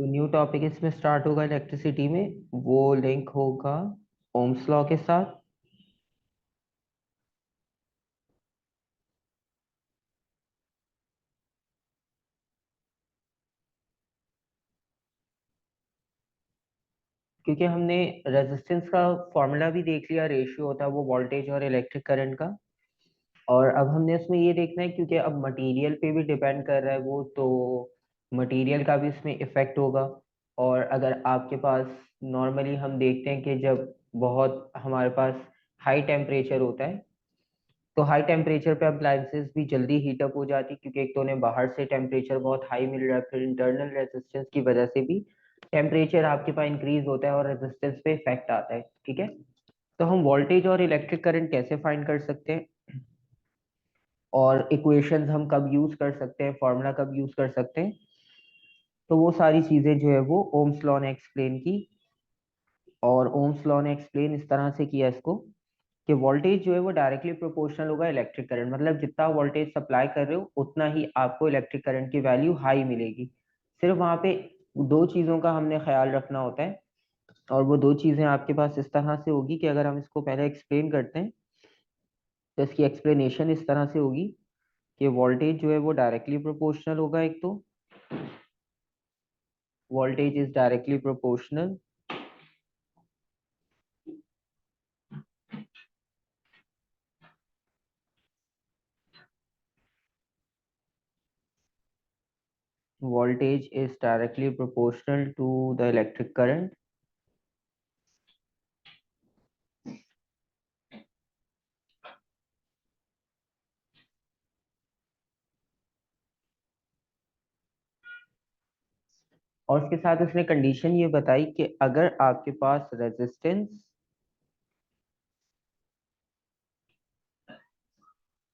तो new topic इसमें start होगा इलेक्ट्रिसिटी में। वो लिंक होगा ओम्स लॉ के साथ। क्योंकि हमने रेजिस्टेंस का फॉर्मूला भी देख लिया, रेशियो होता है वो वोल्टेज और इलेक्ट्रिक करंट का। और अब हमने उसमें ये देखना है, क्योंकि अब मटेरियल पे भी डिपेंड कर रहा है वो, तो मटेरियल का भी इसमें इफेक्ट होगा। और अगर आपके पास नॉर्मली हम देखते हैं कि जब बहुत हमारे पास हाई टेम्परेचर होता है, तो हाई टेम्परेचर पे अप्लायंसेस भी जल्दी हीटअप हो जाती, क्योंकि एक तो उन्हें बाहर से टेम्परेचर बहुत हाई मिल रहा है, फिर इंटरनल रेजिस्टेंस की वजह से भी टेम्परेचर आपके पास इंक्रीज होता है और रेजिस्टेंस पे इफेक्ट आता है। ठीक है, तो हम वोल्टेज और इलेक्ट्रिक करंट कैसे फाइंड कर सकते हैं, और इक्वेशंस हम कब यूज कर सकते हैं, फॉर्मूला कब यूज कर सकते हैं, तो वो सारी चीजें जो है वो ओम्स लॉ ने एक्सप्लेन की। और ओम्स लॉ ने एक्सप्लेन इस तरह से किया इसको कि वोल्टेज जो है वो डायरेक्टली प्रोपोर्शनल होगा इलेक्ट्रिक करंट, मतलब जितना वोल्टेज सप्लाई कर रहे हो उतना ही आपको इलेक्ट्रिक करंट की वैल्यू हाई मिलेगी। सिर्फ वहां पे दो चीजों का हमने ख्याल रखना होता है, और वो दो चीजें आपके पास इस तरह से होगी कि अगर हम इसको पहले एक्सप्लेन करते हैं, तो इसकी एक्सप्लेनेशन इस तरह से होगी कि वोल्टेज जो है वो डायरेक्टली प्रोपोर्शनल होगा। एक तो voltage is directly proportional voltage is directly proportional to the electric current। और उसके साथ उसने कंडीशन ये बताई कि अगर आपके पास रेजिस्टेंस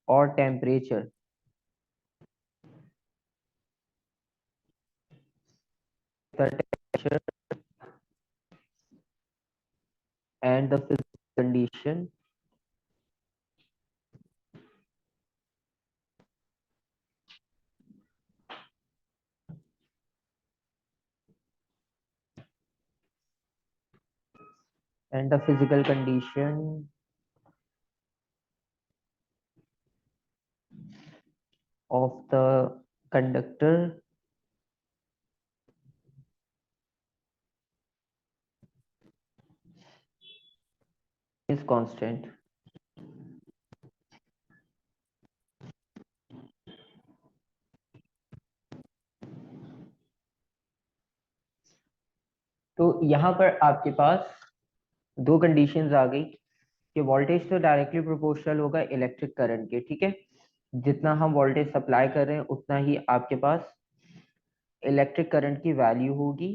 और temperature the temperature and the physical condition and the physical condition of the conductor is constant। तो यहाँ पर आपके पास दो कंडीशंस आ गई कि वोल्टेज तो डायरेक्टली प्रोपोर्शनल होगा इलेक्ट्रिक करंट के। ठीक है, जितना हम वोल्टेज सप्लाई कर रहे हैं उतना ही आपके पास इलेक्ट्रिक करंट की वैल्यू होगी।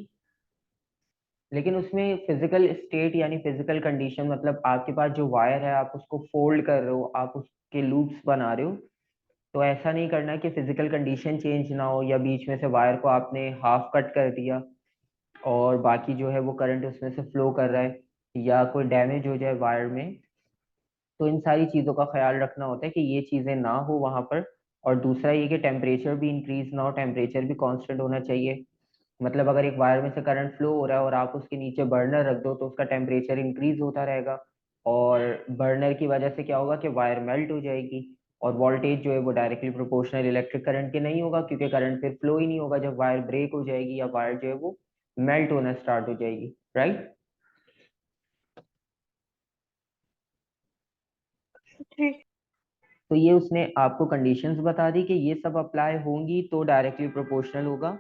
लेकिन उसमें फिजिकल स्टेट यानी फिजिकल कंडीशन, मतलब आपके पास जो वायर है आप उसको फोल्ड कर रहे हो, आप उसके लूप्स बना रहे हो, तो ऐसा नहीं करना कि फिजिकल कंडीशन चेंज ना हो, या बीच में से वायर को आपने हाफ कट कर दिया और बाकी जो है वो करंट उसमें से फ्लो कर रहा है, या कोई डैमेज हो जाए वायर में। तो इन सारी चीज़ों का ख्याल रखना होता है कि ये चीज़ें ना हो वहाँ पर। और दूसरा ये कि टेम्परेचर भी इंक्रीज ना हो, टेम्परेचर भी कांस्टेंट होना चाहिए। मतलब अगर एक वायर में से करंट फ्लो हो रहा है और आप उसके नीचे बर्नर रख दो, तो उसका टेम्परेचर इंक्रीज होता रहेगा, और बर्नर की वजह से क्या होगा कि वायर मेल्ट हो जाएगी। और वोल्टेज जो है वो डायरेक्टली प्रोपोर्शनल इलेक्ट्रिक करंट के नहीं होगा, क्योंकि करंट फिर फ्लो ही नहीं होगा जब वायर ब्रेक हो जाएगी या वायर जो है वो मेल्ट होना स्टार्ट हो जाएगी। राइट, ठीक। तो ये उसने आपको कंडीशंस बता दी कि ये सब अप्लाई होंगी तो डायरेक्टली प्रोपोर्शनल होगा।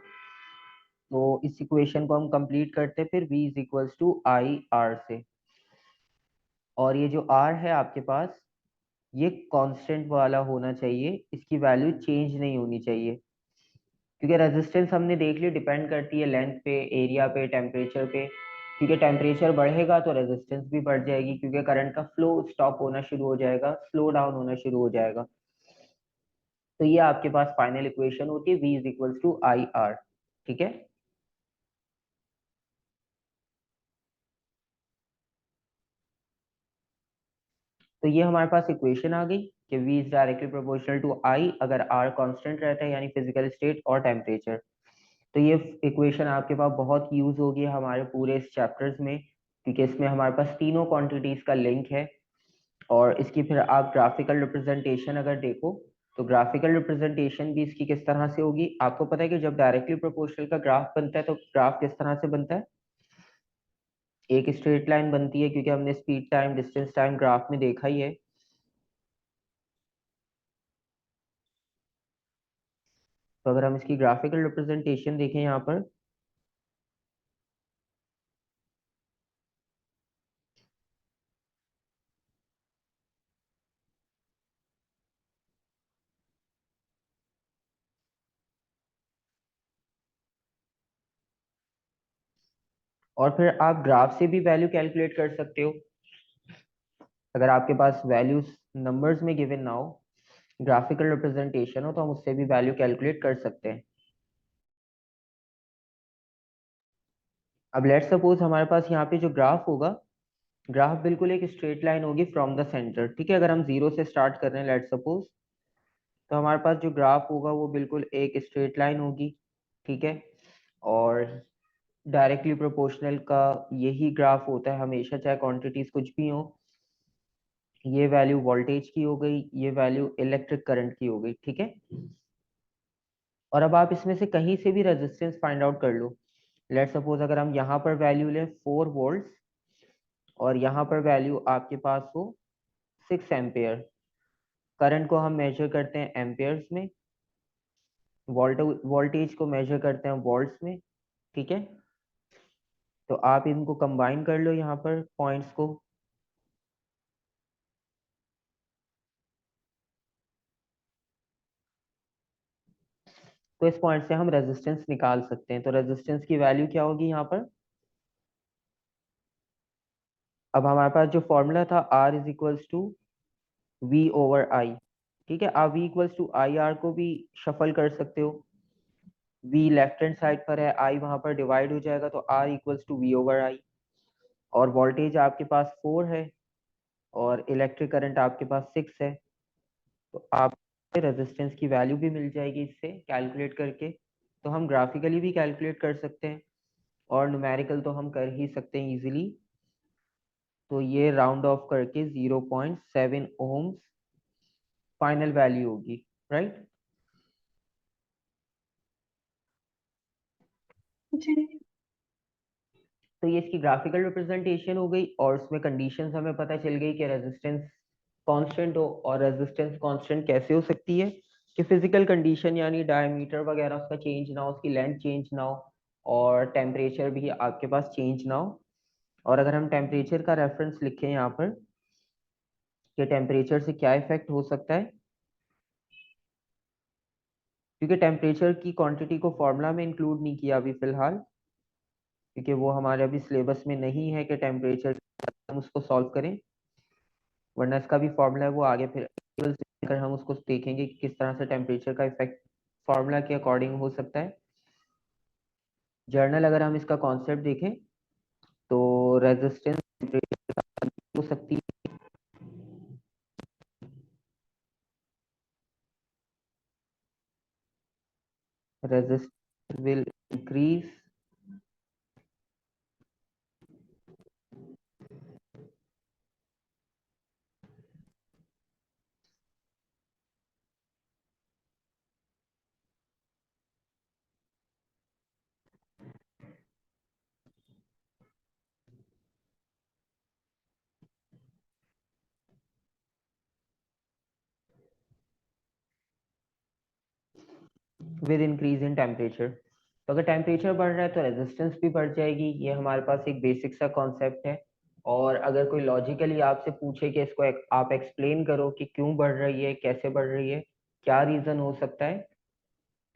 तो इस इक्वेशन को हम कंप्लीट करते हैं फिर v is equals to I R से। और ये जो r है आपके पास, ये कांस्टेंट वाला होना चाहिए, इसकी वैल्यू चेंज नहीं होनी चाहिए। क्योंकि रेजिस्टेंस हमने देख लिया डिपेंड करती है लेंथ पे, एरिया पे, टेम्परेचर पे। क्योंकि टेम्परेचर बढ़ेगा तो रेजिस्टेंस भी बढ़ जाएगी, क्योंकि करंट का फ्लो स्टॉप होना शुरू हो जाएगा, स्लो डाउन होना शुरू हो जाएगा। तो ये आपके पास फाइनल इक्वेशन होती है v is equals to I R. ठीक है, तो ये हमारे पास इक्वेशन आ गई कि v is directly proportional to I अगर R कांस्टेंट रहता है, यानी फिजिकल स्टेट और टेम्परेचर। तो ये इक्वेशन आपके पास बहुत यूज होगी हमारे पूरे इस चैप्टर्स में, क्योंकि इसमें हमारे पास तीनों क्वांटिटीज का लिंक है। और इसकी फिर आप ग्राफिकल रिप्रेजेंटेशन अगर देखो, तो ग्राफिकल रिप्रेजेंटेशन भी इसकी किस तरह से होगी। आपको पता है कि जब डायरेक्टली प्रोपोर्शनल का ग्राफ बनता है तो ग्राफ किस तरह से बनता है, एक स्ट्रेट लाइन बनती है, क्योंकि हमने speed time distance time graph में देखा ही है। तो अगर हम इसकी ग्राफिकल रिप्रेजेंटेशन देखें यहाँ पर, और फिर आप ग्राफ से भी वैल्यू कैलकुलेट कर सकते हो। अगर आपके पास वैल्यूज नंबर्स में गिवन ना हो, ग्राफिकल रिप्रेजेंटेशन हो, तो हम उससे भी वैल्यू कैलकुलेट कर सकते हैं। अब लेट्स सपोज हमारे पास यहाँ पे जो ग्राफ होगा, ग्राफ बिल्कुल एक स्ट्रेट लाइन होगी फ्रॉम द सेंटर, ठीक है। अगर हम जीरो से स्टार्ट कर रहे हैं लेट्स सपोज, तो हमारे पास जो ग्राफ होगा वो बिल्कुल एक स्ट्रेट लाइन होगी, ठीक है। और डायरेक्टली प्रोपोर्शनल का यही ग्राफ होता है हमेशा, चाहे क्वांटिटीज कुछ भी हो। ये वैल्यू वोल्टेज की हो गई, ये वैल्यू इलेक्ट्रिक करंट की हो गई, ठीक है। और अब आप इसमें से कहीं से भी रेजिस्टेंस फाइंड आउट कर लो। लेट सपोज अगर हम यहाँ पर वैल्यू लें 4 वोल्ट, और यहाँ पर वैल्यू आपके पास हो 6 एम्पेयर। करंट को हम मेजर करते हैं एम्पेयर्स में, वोल्टेज को मेजर करते हैं वोल्ट्स में, ठीक है। तो आप इनको कंबाइन कर लो यहाँ पर पॉइंट्स को। तो इस पॉइंट से हम रेजिस्टेंस निकाल सकते हैं। तो रेजिस्टेंस की वैल्यू क्या होगी यहाँ पर, अब हमारे पास जो फॉर्मूला था R is equals to V over I, ठीक है। आप V equals to I R को भी शफल कर सकते हो। V लेफ्ट हैंड साइड पर है, I वहां पर डिवाइड हो जाएगा, तो R equals to V over I. और वोल्टेज आपके पास 4 है, और इलेक्ट्रिक करंट आपके पास 6 है। तो आप रेजिस्टेंस की वैल्यू भी मिल जाएगी इससे कैलकुलेट करके। तो हम ग्राफिकली भी कैलकुलेट कर सकते हैं, और न्यूमेरिकल तो हम कर ही सकते हैं इजीली। तो ये राउंड ऑफ करके 0.7 ओम्स फाइनल वैल्यू होगी, राइट। जी। तो ये इसकी ग्राफिकल रिप्रेजेंटेशन हो गई, और उसमें कंडीशंस हमें पता चल गई कि रेजिस्टेंस कांस्टेंट हो। और रेजिस्टेंस कांस्टेंट कैसे हो सकती है, कि फिजिकल कंडीशन यानी डायमीटर वगैरह उसका चेंज ना हो, उसकी लेंथ चेंज ना हो, और टेम्परेचर भी आपके पास चेंज ना हो। और अगर हम टेम्परेचर का रेफरेंस लिखें यहाँ पर, कि टेम्परेचर से क्या इफेक्ट हो सकता है, क्योंकि टेम्परेचर की क्वांटिटी को फॉर्मूला में इंक्लूड नहीं किया अभी फिलहाल, क्योंकि वो हमारे अभी सिलेबस में नहीं है कि टेम्परेचर हम उसको सॉल्व करें। वरना इसका भी फॉर्मूला है, वो आगे फिर कर हम उसको देखेंगे कि किस तरह से टेम्परेचर का इफेक्ट फॉर्मूला के अकॉर्डिंग हो सकता है। जर्नल अगर हम इसका कॉन्सेप्ट देखें, तो रेजिस्टेंस हो सकती है, resistance will increase with increase in temperature. तो अगर टेम्परेचर बढ़ रहा है तो रेजिस्टेंस भी बढ़ जाएगी। ये हमारे पास एक बेसिक सा कॉन्सेप्ट है। और अगर कोई लॉजिकली आपसे पूछे कि इसको आप एक्सप्लेन करो कि क्यों बढ़ रही है, कैसे बढ़ रही है, क्या रीजन हो सकता है,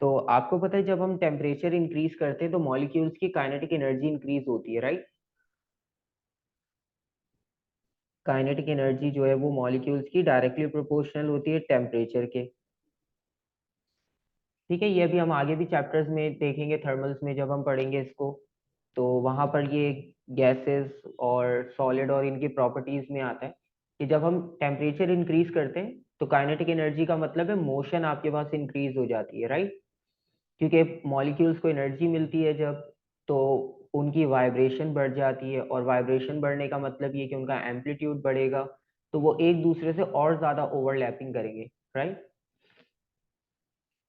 तो आपको पता है जब हम टेम्परेचर इंक्रीज करते हैं तो मॉलिक्यूल्स की काइनेटिक एनर्जी इंक्रीज होती है, राइट। काइनेटिक एनर्जी जो है वो मॉलिक्यूल्स की डायरेक्टली प्रोपोर्शनल होती है टेम्परेचर के, ठीक है। ये अभी हम आगे भी चैप्टर्स में देखेंगे, थर्मल्स में जब हम पढ़ेंगे इसको, तो वहां पर ये गैसेस और सॉलिड और इनकी प्रॉपर्टीज में आता है कि जब हम टेम्परेचर इंक्रीज करते हैं तो काइनेटिक एनर्जी का मतलब है मोशन आपके पास इंक्रीज हो जाती है, राइट। क्योंकि मॉलिक्यूल्स को एनर्जी मिलती है जब, तो उनकी वाइब्रेशन बढ़ जाती है, और वाइब्रेशन बढ़ने का मतलब ये कि उनका एम्पलीट्यूड बढ़ेगा, तो वो एक दूसरे से और ज्यादा ओवरलैपिंग करेंगे, राइट।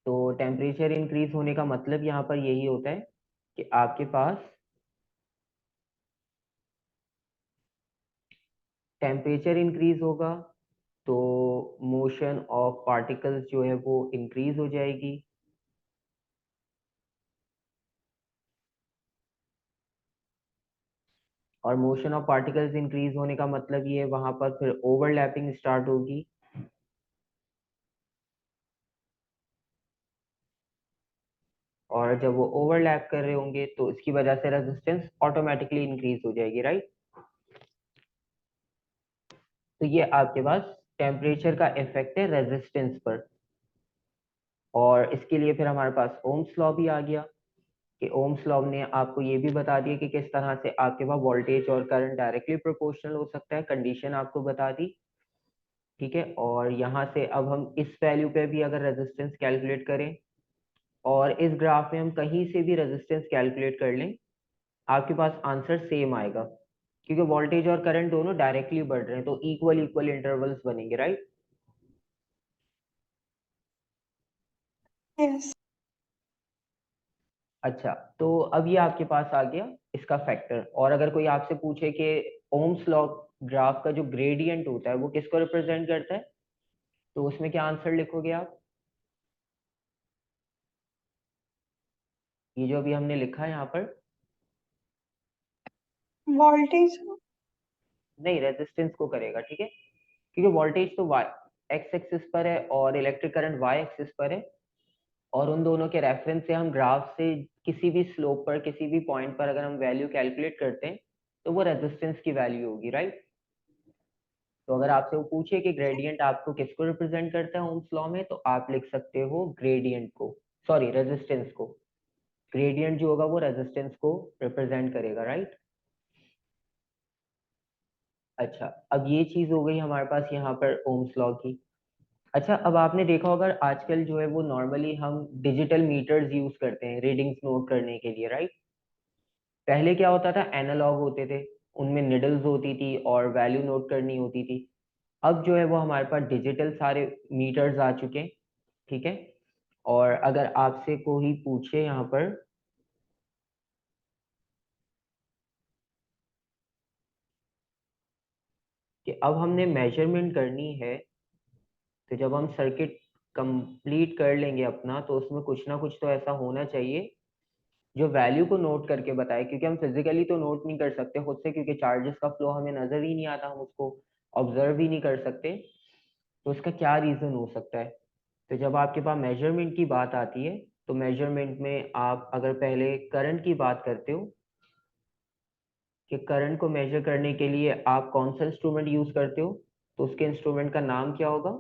तो टेम्परेचर इंक्रीज होने का मतलब यहाँ पर यही होता है कि आपके पास टेम्परेचर इंक्रीज होगा, तो मोशन ऑफ पार्टिकल्स जो है वो इंक्रीज हो जाएगी। और मोशन ऑफ पार्टिकल्स इंक्रीज होने का मतलब ये है वहां पर फिर ओवरलैपिंग स्टार्ट होगी। और जब वो ओवरलैप कर रहे होंगे तो इसकी वजह से रेजिस्टेंस ऑटोमेटिकली इंक्रीज हो जाएगी, राइट। तो ये आपके पास टेम्परेचर का इफेक्ट है रेजिस्टेंस पर। और इसके लिए फिर हमारे पास ओम्स लॉ भी आ गया, कि ओम्स लॉ ने आपको ये भी बता दिया कि किस तरह से आपके पास वोल्टेज और करंट डायरेक्टली प्रोपोर्शनल हो सकता है, कंडीशन आपको बता दी। ठीक है, और यहाँ से अब हम इस वैल्यू पे भी अगर रेजिस्टेंस कैलकुलेट करें, और इस ग्राफ में हम कहीं से भी रेजिस्टेंस कैलकुलेट कर लें, आपके पास आंसर सेम आएगा, क्योंकि वोल्टेज और करंट दोनों डायरेक्टली बढ़ रहे हैं, तो इक्वल इक्वल इंटरवल्स बनेंगे, राइट। यस। अच्छा, तो अब ये आपके पास आ गया इसका फैक्टर। और अगर कोई आपसे पूछे कि ओम्स लॉ ग्राफ का जो ग्रेडियंट होता है वो किसको रिप्रेजेंट करता है, तो उसमें क्या आंसर लिखोगे आप? ये जो अभी हमने लिखा है यहाँ पर, वोल्टेज। नहीं, रेजिस्टेंस को करेगा, ठीक है, क्योंकि वोल्टेज तो वाई एक्स एक्सिस पर है और इलेक्ट्रिक करंट वाई एक्सिस पर है, और उन दोनों के रेफरेंस से हम ग्राफ से किसी भी स्लोप पर, किसी भी पॉइंट पर अगर हम वैल्यू कैलकुलेट करते हैं, तो वो रेजिस्टेंस की वैल्यू होगी, राइट। तो अगर आपसे वो पूछे कि ग्रेडियंट आपको किसको रिप्रेजेंट करता है ओम्स लॉ में, तो आप लिख सकते हो ग्रेडियंट को, सॉरी रेजिस्टेंस को। ग्रेडियंट जो होगा वो रेजिस्टेंस को रिप्रेजेंट करेगा, राइट। अच्छा, अब ये चीज हो गई हमारे पास यहाँ पर ओम्स लॉ की। अच्छा, अब आपने देखा होगा आजकल जो है वो नॉर्मली हम डिजिटल मीटर्स यूज करते हैं रीडिंग्स नोट करने के लिए, राइट। पहले क्या होता था, एनालॉग होते थे, उनमें निडल्स होती थी और वैल्यू नोट करनी होती थी। अब जो है वो हमारे पास डिजिटल सारे मीटर्स आ चुके हैं, ठीक है। और अगर आपसे कोई पूछे यहाँ पर कि अब हमने मेजरमेंट करनी है, तो जब हम सर्किट कंप्लीट कर लेंगे अपना, तो उसमें कुछ ना कुछ तो ऐसा होना चाहिए जो वैल्यू को नोट करके बताए, क्योंकि हम फिजिकली तो नोट नहीं कर सकते खुद से, क्योंकि चार्जेस का फ्लो हमें नजर ही नहीं आता, हम उसको ऑब्जर्व ही नहीं कर सकते। तो उसका क्या रीजन हो सकता है? तो जब आपके पास मेजरमेंट की बात आती है, तो मेजरमेंट में आप अगर पहले करंट की बात करते हो, कि करंट को मेजर करने के लिए आप कौन सा इंस्ट्रूमेंट यूज करते हो, तो उसके इंस्ट्रूमेंट का नाम क्या होगा?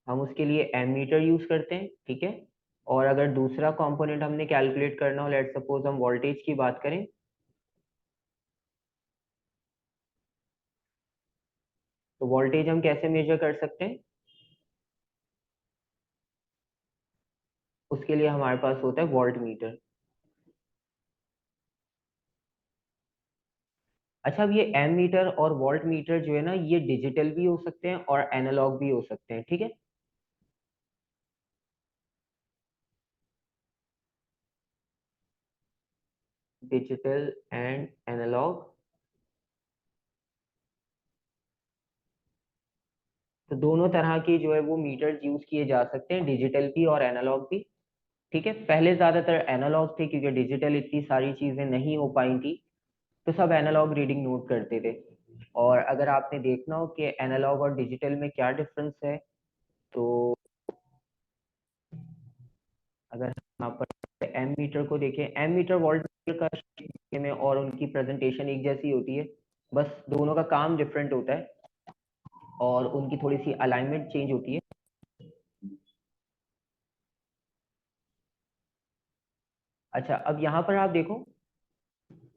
हम उसके लिए एमीटर यूज करते हैं, ठीक है। और अगर दूसरा कंपोनेंट हमने कैलकुलेट करना हो, लेट सपोज हम वोल्टेज की बात करें, तो वोल्टेज हम कैसे मेजर कर सकते हैं? उसके लिए हमारे पास होता है वोल्ट मीटर। अच्छा, अब ये एम मीटर और वोल्ट मीटर जो है ना, ये डिजिटल भी हो सकते हैं और एनालॉग भी हो सकते हैं, ठीक है। डिजिटल एंड एनालॉग, तो दोनों तरह के जो है वो मीटर्स यूज किए जा सकते हैं, डिजिटल भी और एनालॉग भी, ठीक है। पहले ज्यादातर एनालॉग थे, क्योंकि डिजिटल इतनी सारी चीजें नहीं हो पाई थी, तो सब एनालॉग रीडिंग नोट करते थे। और अगर आपने देखना हो कि एनालॉग और डिजिटल में क्या डिफरेंस है, तो अगर हम यहाँ पर एम मीटर को देखें, एम मीटर वोल्ट मीटर का shape में और उनकी प्रेजेंटेशन एक जैसी होती है, बस दोनों का काम डिफरेंट होता है, और उनकी थोड़ी सी अलाइनमेंट चेंज होती है। अच्छा, अब यहाँ पर आप देखो,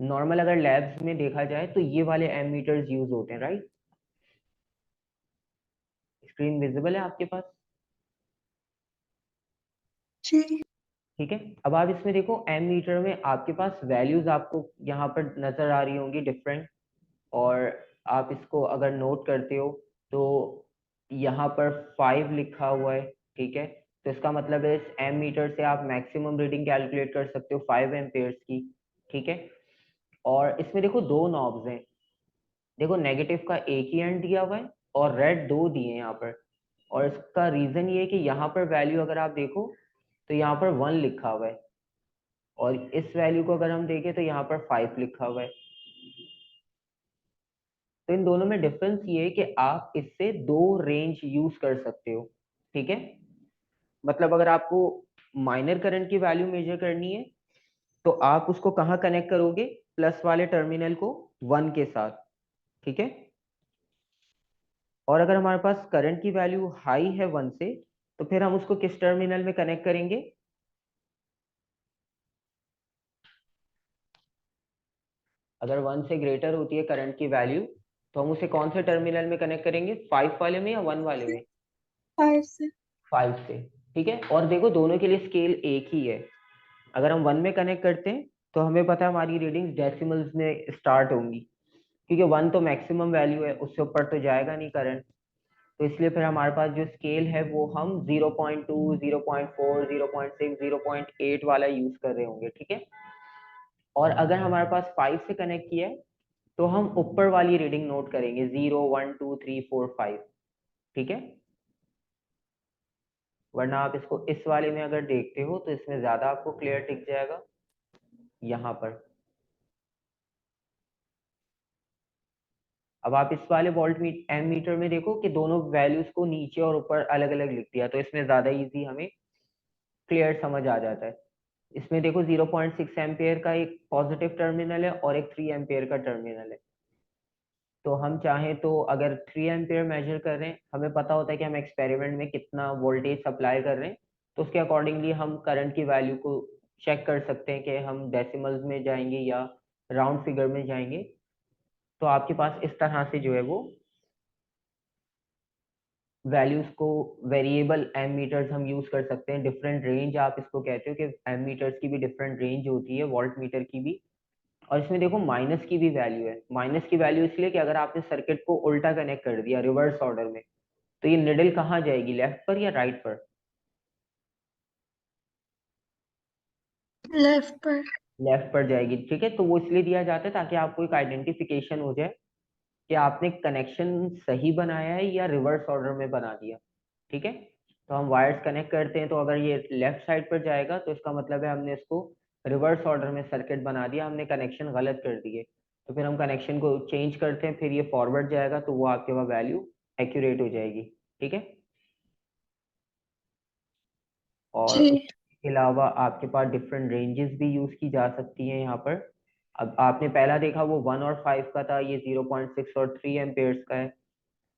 नॉर्मल अगर लैब्स में देखा जाए तो ये वाले एम मीटर्स यूज होते हैं, राइट। स्क्रीन विजिबल है आपके पास? जी। ठीक है, अब आप इसमें देखो एम मीटर में आपके पास वैल्यूज आपको यहाँ पर नजर आ रही होंगी डिफरेंट। और आप इसको अगर नोट करते हो तो यहाँ पर 5 लिखा हुआ है। ठीक है, तो इसका मतलब है इस एम मीटर से आप मैक्सिमम रीडिंग कैलकुलेट कर सकते हो 5 एम्पेयर्स की। ठीक है, और इसमें देखो दो नॉब्स हैं। देखो नेगेटिव का एक ही एंड दिया हुआ है और रेड दो दिए हैं यहाँ पर। और इसका रीजन ये है कि यहाँ पर वैल्यू अगर आप देखो तो यहाँ पर 1 लिखा हुआ है, और इस वैल्यू को अगर हम देखें तो यहाँ पर 5 लिखा हुआ है। तो इन दोनों में डिफरेंस ये है कि आप इससे दो रेंज यूज कर सकते हो। ठीक है, मतलब अगर आपको माइनर करंट की वैल्यू मेजर करनी है तो आप उसको कहाँ कनेक्ट करोगे? प्लस वाले टर्मिनल को 1 के साथ। ठीक है, और अगर हमारे पास करंट की वैल्यू हाई है 1 से, तो फिर हम उसको किस टर्मिनल में कनेक्ट करेंगे? अगर 1 से ग्रेटर होती है करंट की वैल्यू तो हम उसे कौन से टर्मिनल में कनेक्ट करेंगे? 5 वाले में या 1 वाले में? 5 से। 5 से। ठीक है, और देखो दोनों के लिए स्केल एक ही है। अगर हम 1 में कनेक्ट करते हैं तो हमें पता है हमारी रीडिंग डेसिमल्स में स्टार्ट होंगी, क्योंकि 1 तो मैक्सिमम वैल्यू है, उससे ऊपर तो जाएगा नहीं करंट। तो इसलिए फिर हमारे पास जो स्केल है वो हम 0.2, 0.4, 0.6, 0.8 वाला यूज कर रहे होंगे। ठीक है, और अगर हमारे पास 5 से कनेक्ट किया है तो हम ऊपर वाली रीडिंग नोट करेंगे 0, 1, 2, 3, 4, 5। ठीक है, वरना आप इसको इस वाले में अगर देखते हो तो इसमें ज्यादा आपको क्लियर टिक जाएगा यहाँ पर। अब आप इस वाले एम मीटर में देखो कि दोनों वैल्यूज को नीचे और ऊपर अलग अलग लिख दिया, तो इसमें ज्यादा इजी हमें क्लियर समझ आ जाता है। इसमें देखो 0.6 एम्पेयर का एक पॉजिटिव टर्मिनल है और एक 3 एम्पेयर का टर्मिनल है। तो हम चाहें तो अगर 3 एम्पेयर मेजर कर रहे हैं, हमें पता होता है कि हम एक्सपेरिमेंट में कितना वोल्टेज सप्लाई कर रहे हैं, तो उसके अकॉर्डिंगली हम करंट की वैल्यू को चेक कर सकते हैं कि हम डेसिमल्स में जाएंगे या राउंड फिगर में जाएंगे। तो आपके पास इस तरह से जो है वो वैल्यूज को वेरिएबल एम मीटर्स हम यूज कर सकते हैं। डिफरेंट रेंज आप इसको कहते हो कि एम मीटर्स की भी डिफरेंट रेंज होती है, वोल्ट मीटर की भी। और इसमें देखो माइनस की भी वैल्यू है। माइनस की वैल्यू इसलिए कि अगर आपने सर्किट को उल्टा कनेक्ट कर दिया रिवर्स ऑर्डर में, तो ये निडल कहाँ जाएगी, लेफ्ट पर या राइट पर? लेफ्ट पर। लेफ्ट पर जाएगी। ठीक है, तो वो इसलिए दिया जाता है ताकि आपको एक आइडेंटिफिकेशन हो जाए कि आपने कनेक्शन सही बनाया है या रिवर्स ऑर्डर में बना दिया। ठीक है, तो हम वायर्स कनेक्ट करते हैं तो अगर ये लेफ्ट साइड पर जाएगा तो इसका मतलब है हमने इसको रिवर्स ऑर्डर में सर्किट बना दिया, हमने कनेक्शन गलत कर दिए। तो फिर हम कनेक्शन को चेंज करते हैं, फिर ये फॉरवर्ड जाएगा तो वो आपके पास वैल्यू एक्यूरेट हो जाएगी। ठीक है, और जी। उसके अलावा आपके पास डिफरेंट रेंजेस भी यूज की जा सकती हैं यहाँ पर। अब आपने पहला देखा वो 1 और 5 का था, ये 0.6 और 3 एम्पेयर्स का है।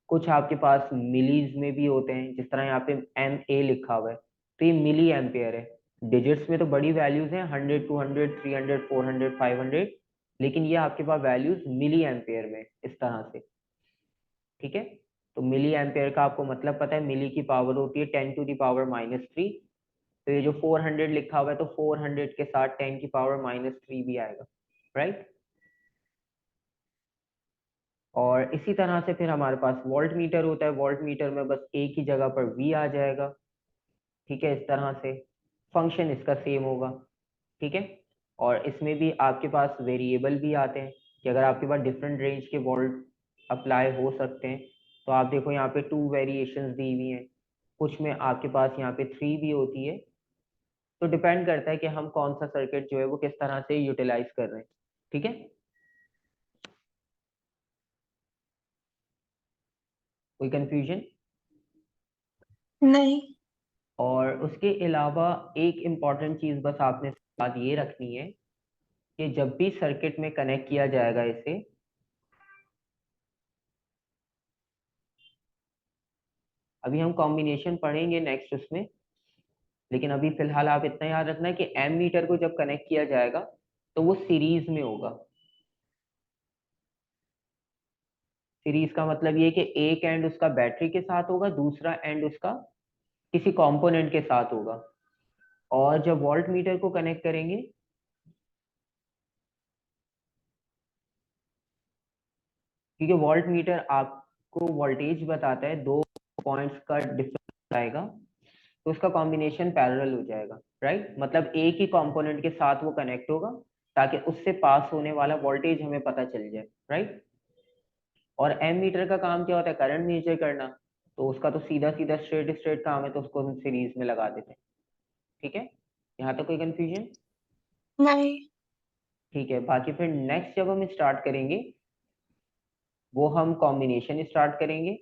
कुछ आपके पास मिलीज में भी होते हैं, जिस तरह यहाँ पे एम ए लिखा हुआ है, तो ये मिली एम्पेयर है। डिजिट्स में तो बड़ी वैल्यूज हैं, 100, 200, 300, 400, 500, लेकिन ये आपके पास वैल्यूज मिली एम्पेयर में इस तरह से। ठीक है, तो मिली एम्पेयर का आपको मतलब पता है, मिली की पावर होती है 10⁻⁻3। तो ये जो 400 लिखा हुआ है तो 400 के साथ 10⁻⁻3 भी आएगा, राइट। और इसी तरह से फिर हमारे पास वोल्ट मीटर होता है। वोल्ट मीटर में बस एक ही जगह पर वी आ जाएगा। ठीक है, इस तरह से फंक्शन इसका सेम होगा। ठीक है, और इसमें भी आपके पास वेरिएबल भी आते हैं कि अगर आपके पास डिफरेंट रेंज के वोल्ट अप्लाई हो सकते हैं। तो आप देखो यहाँ पे 2 वेरिएशंस दी हुई हैं, कुछ में आपके पास यहाँ पे 3 भी होती है। तो डिपेंड करता है कि हम कौन सा सर्किट जो है वो किस तरह से यूटिलाइज कर रहे हैं। ठीक है, कोई कंफ्यूजन? नहीं। और उसके अलावा एक इम्पॉर्टेंट चीज बस आपने बात ये रखनी है कि जब भी सर्किट में कनेक्ट किया जाएगा इसे, अभी हम कॉम्बिनेशन पढ़ेंगे नेक्स्ट उसमें, लेकिन अभी फिलहाल आप इतना याद रखना है कि एम मीटर को जब कनेक्ट किया जाएगा तो वो सीरीज में होगा। सीरीज का मतलब ये कि एक एंड उसका बैटरी के साथ होगा, दूसरा एंड उसका किसी कंपोनेंट के साथ होगा। और जब वोल्ट मीटर को कनेक्ट करेंगे, क्योंकि वोल्ट मीटर आपको वोल्टेज बताता है, दो पॉइंट्स का डिफरेंस आएगा, तो उसका कॉम्बिनेशन पैरेलल हो जाएगा, राइट। मतलब एक ही कंपोनेंट के साथ वो कनेक्ट होगा ताकि उससे पास होने वाला वोल्टेज हमें पता चल जाए, राइट। और एम मीटर का काम क्या होता है, करंट मेजर करना, तो उसका तो सीधा सीधा स्ट्रेट स्ट्रेट काम है, तो उसको हम सीरीज में लगा देते हैं। ठीक है, यहाँ तक कोई कंफ्यूजन? नहीं। ठीक है, बाकी फिर नेक्स्ट जब हम स्टार्ट करेंगे वो हम कॉम्बिनेशन स्टार्ट करेंगे।